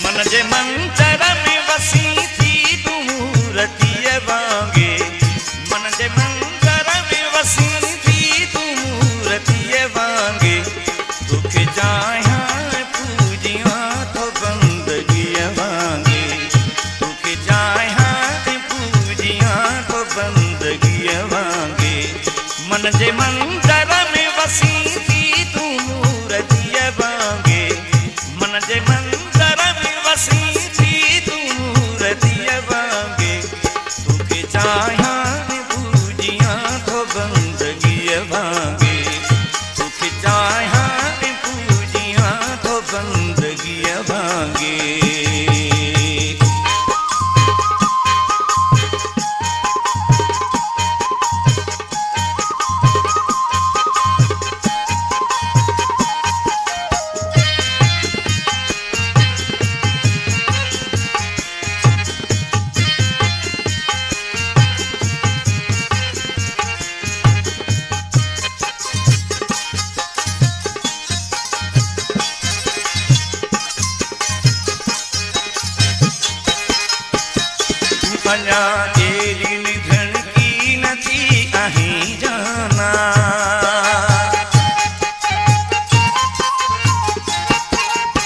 मन जे मंतर में वसी थी तू मूर्तिए वांगे मन जे मंतर में वसी थी तू मूर्तिए वांगे तुखे चाहा पूजिया तो बंदगी वांगे तुखे चाहा पूजिया तो बंदगी वांगे मन जे मंतर में वसी थी तू मूर्तिए वांगे मन जे मंतर में वसी थी तू मूर्तिए वांगे तुखे चाहा पूजिया तो बंदगी वांगे तुखे चाहा पूजिया तो बंदगी वांगे अञा तेरी निधन की नथी अहीं जाना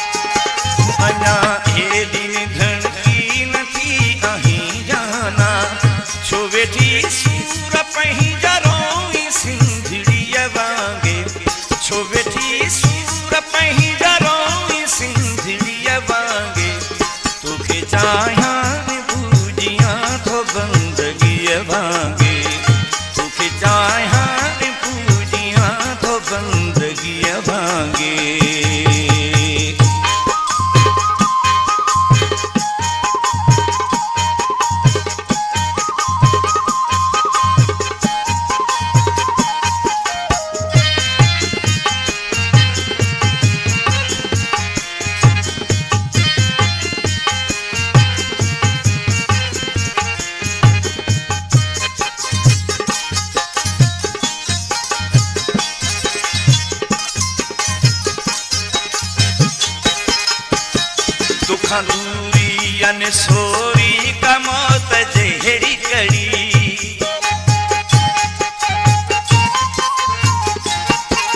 अञा तेरी निधन की नथी अहीं जाना छो वेठी सूर पही जरोई सिंधड़ीअ वांगे छो वेठी सूर पही जरोई सिंधड़ीअ वांगे तोखे चाहा तो बंदगी वांगे तुखे चाहा पूजिया तो बंदगी वांगे दुखा दूरी अनसोरी का मौत जहरी कड़ी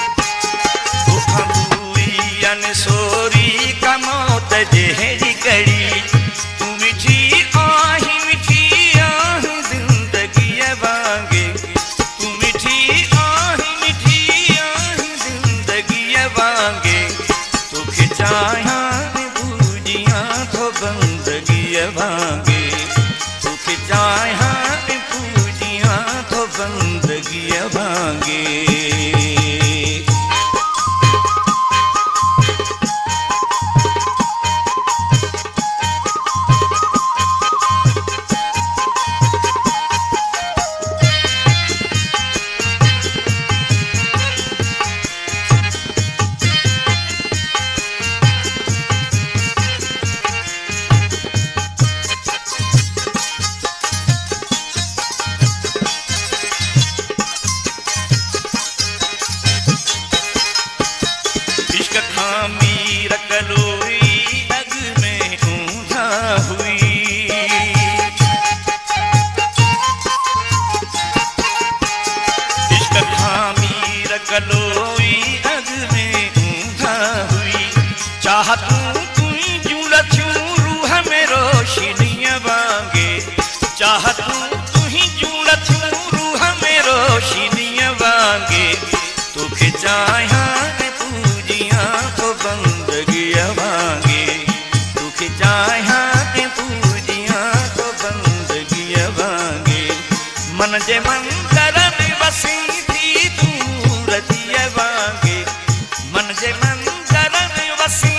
दुखा दूरी अनसोरी का मौत जहरी कड़ी तू मिठी आही जिंदगी वांगे तू मिठी आही जिंदगी वांगे तुखे चाहा तो बंदगी वांगे तुखे चाहा पूजिया तो बंदगी वांगे मीर कलोई अग में ऊंधा हुई इश्क खामीर कलोई अग में ऊंधा हुई चाह तू जुड़ छू रूह में रोशनी वांगे चाह तू जुड़ छू रूह में रोशनी वांगे तुखे चाहा तो बंदगी वांगे तुखे चाहा पूजिया तो बंदगी वांगे मन जे मंतर में वसी थी तू मूर्तिए वांगे मन जे मंतर में वसी